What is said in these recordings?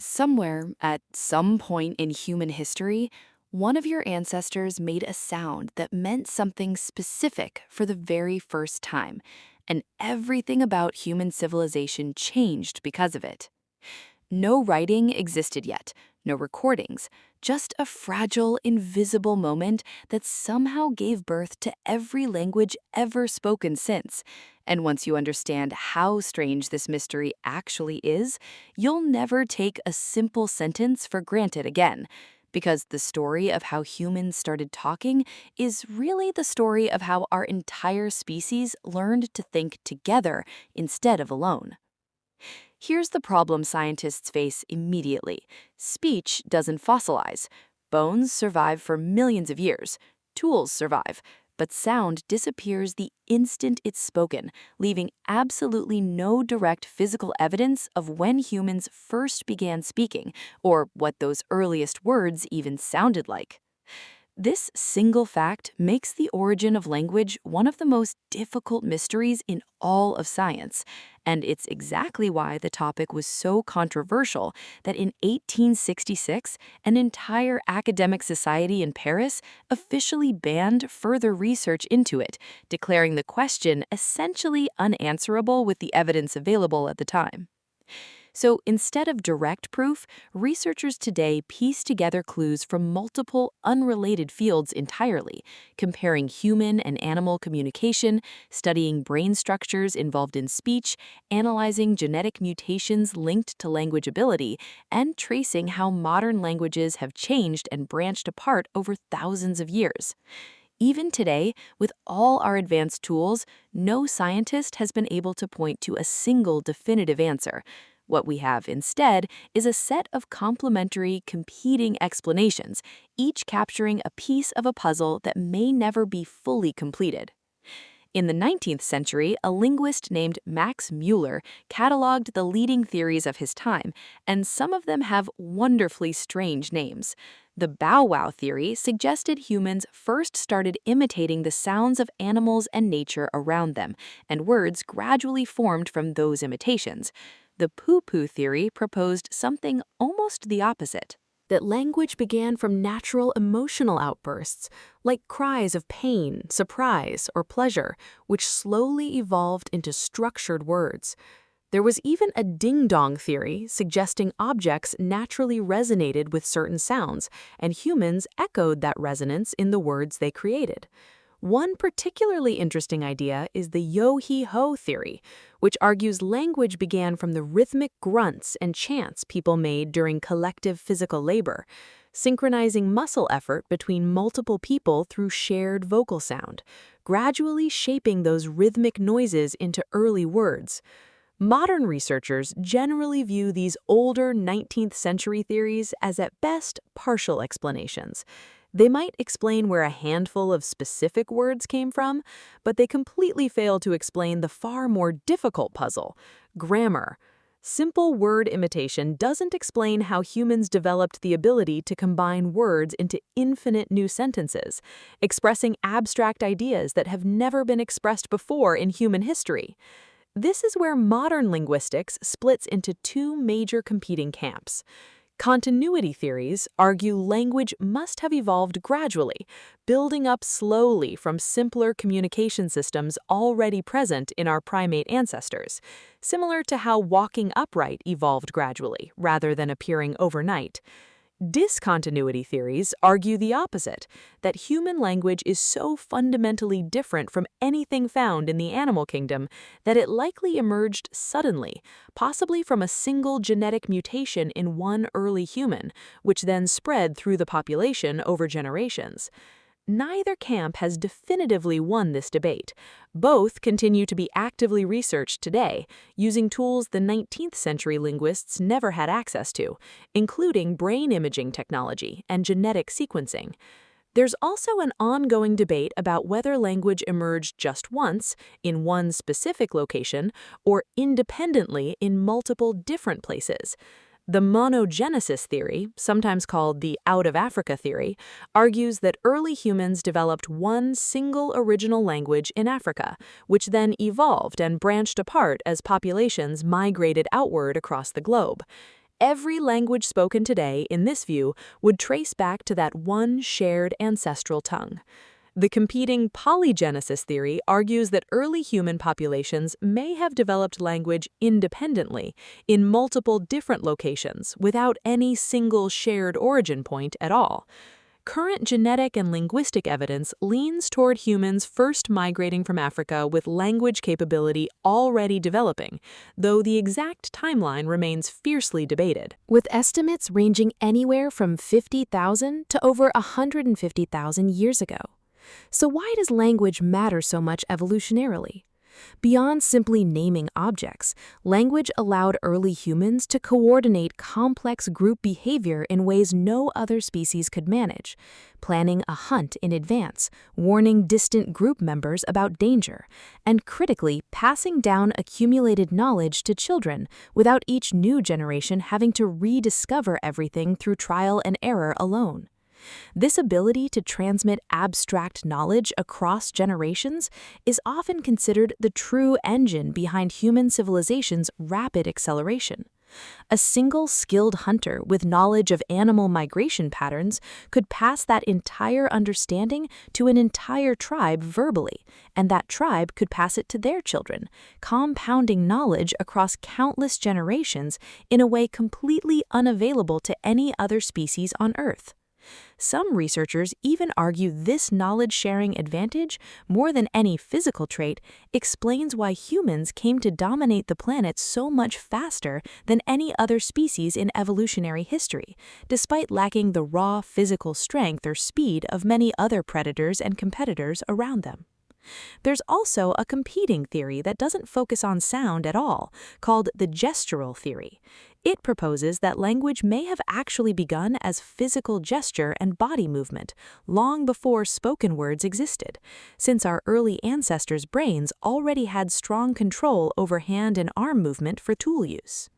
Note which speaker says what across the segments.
Speaker 1: Somewhere, at some point in human history, one of your ancestors made a sound that meant something specific for the very first time, and everything about human civilization changed because of it. No writing existed yet, no recordings, just a fragile, invisible moment that somehow gave birth to every language ever spoken since. And once you understand how strange this mystery actually is, you'll never take a simple sentence for granted again. Because the story of how humans started talking is really the story of how our entire species learned to think together instead of alone. Here's the problem scientists face immediately. Speech doesn't fossilize. Bones survive for millions of years. Tools survive. But sound disappears the instant it's spoken, leaving absolutely no direct physical evidence of when humans first began speaking, or what those earliest words even sounded like. This single fact makes the origin of language one of the most difficult mysteries in all of science, and it's exactly why the topic was so controversial that in 1866, an entire academic society in Paris officially banned further research into it, declaring the question essentially unanswerable with the evidence available at the time. So instead of direct proof, researchers today piece together clues from multiple unrelated fields entirely, comparing human and animal communication, studying brain structures involved in speech, analyzing genetic mutations linked to language ability, and tracing how modern languages have changed and branched apart over thousands of years. Even today, with all our advanced tools, no scientist has been able to point to a single definitive answer. What we have instead is a set of complementary, competing explanations, each capturing a piece of a puzzle that may never be fully completed. In the 19th century, a linguist named Max Mueller cataloged the leading theories of his time, and some of them have wonderfully strange names. The bow wow theory suggested humans first started imitating the sounds of animals and nature around them, and words gradually formed from those imitations. The poo-poo theory proposed something almost the opposite, that language began from natural emotional outbursts, like cries of pain, surprise, or pleasure, which slowly evolved into structured words. There was even a ding-dong theory suggesting objects naturally resonated with certain sounds, and humans echoed that resonance in the words they created. One particularly interesting idea is the yo-he-ho theory, which argues language began from the rhythmic grunts and chants people made during collective physical labor, synchronizing muscle effort between multiple people through shared vocal sound, gradually shaping those rhythmic noises into early words. Modern researchers generally view these older 19th century theories as at best partial explanations. They might explain where a handful of specific words came from, but they completely fail to explain the far more difficult puzzle: grammar. Simple word imitation doesn't explain how humans developed the ability to combine words into infinite new sentences, expressing abstract ideas that have never been expressed before in human history. This is where modern linguistics splits into two major competing camps. Continuity theories argue language must have evolved gradually, building up slowly from simpler communication systems already present in our primate ancestors, similar to how walking upright evolved gradually rather than appearing overnight. Discontinuity theories argue the opposite, that human language is so fundamentally different from anything found in the animal kingdom that it likely emerged suddenly, possibly from a single genetic mutation in one early human, which then spread through the population over generations. Neither camp has definitively won this debate. Both continue to be actively researched today, using tools the 19th century linguists never had access to, including brain imaging technology and genetic sequencing. There's also an ongoing debate about whether language emerged just once, in one specific location, or independently in multiple different places. The monogenesis theory, sometimes called the out-of-Africa theory, argues that early humans developed one single original language in Africa, which then evolved and branched apart as populations migrated outward across the globe.
Speaker 2: Every language spoken today, in this view, would trace back to that one shared ancestral tongue. The competing polygenesis theory argues that early human populations may have developed language independently in multiple different locations without any single shared origin point at all. Current genetic and linguistic evidence leans toward humans first migrating from Africa with language capability already developing, though the exact timeline remains fiercely debated.
Speaker 3: With estimates ranging anywhere from 50,000 to over 150,000 years ago. So why does language matter so much evolutionarily? Beyond simply naming objects, language allowed early humans to coordinate complex group behavior in ways no other species could manage, planning a hunt in advance, warning distant group members about danger, and critically passing down accumulated knowledge to children without each new generation having to rediscover everything through trial and error alone. This ability to transmit abstract knowledge across generations is often considered the true engine behind human civilization's rapid acceleration. A single skilled hunter with knowledge of animal migration patterns could pass that entire understanding to an entire tribe verbally, and that tribe could pass it to their children, compounding knowledge across countless generations in a way completely unavailable to any other species on Earth. Some researchers even argue this knowledge-sharing advantage, more than any physical trait, explains why humans came to dominate the planet so much faster than any other species in evolutionary history, despite lacking the raw physical strength or speed of many other predators and competitors around them. There's also a competing theory that doesn't focus on sound at all, called the gestural theory. It proposes that language may have actually begun as physical gesture and body movement long before spoken words existed, since our early ancestors' brains already had strong control over hand and arm movement for tool use.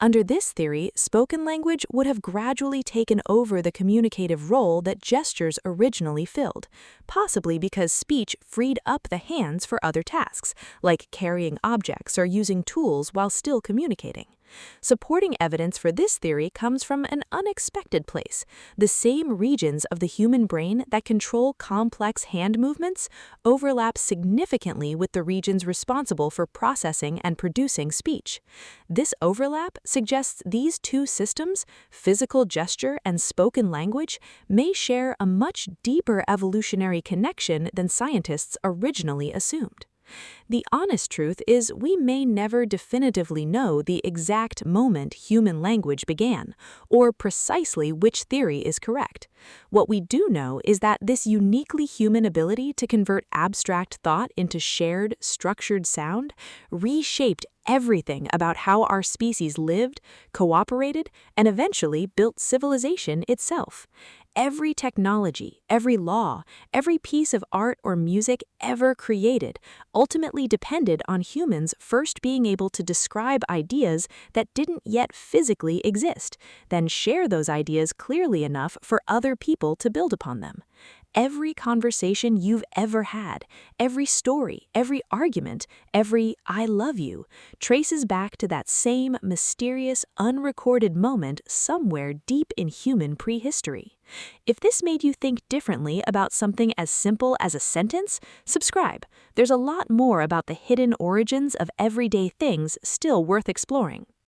Speaker 3: Under this theory, spoken language would have gradually taken over the communicative role that gestures originally filled, possibly because speech freed up the hands for other tasks, like carrying objects or using tools while still communicating. Supporting evidence for this theory comes from an unexpected place. The same regions of the human brain that control complex hand movements overlap significantly with the regions responsible for processing and producing speech. This overlap suggests these two systems, physical gesture and spoken language, may share a much deeper evolutionary connection than scientists originally assumed. The honest truth is we may never definitively know the exact moment human language began, or precisely which theory is correct. What we do know is that this uniquely human ability to convert abstract thought into shared, structured sound reshaped everything about how our species lived, cooperated, and eventually built civilization itself. Every technology, every law, every piece of art or music ever created ultimately depended on humans first being able to describe ideas that didn't yet physically exist, then share those ideas clearly enough for other people to build upon them. Every conversation you've ever had, every story, every argument, every "I love you" traces back to that same mysterious, unrecorded moment somewhere deep in human prehistory. If this made you think differently about something as simple as a sentence, subscribe. There's a lot more about the hidden origins of everyday things still worth exploring.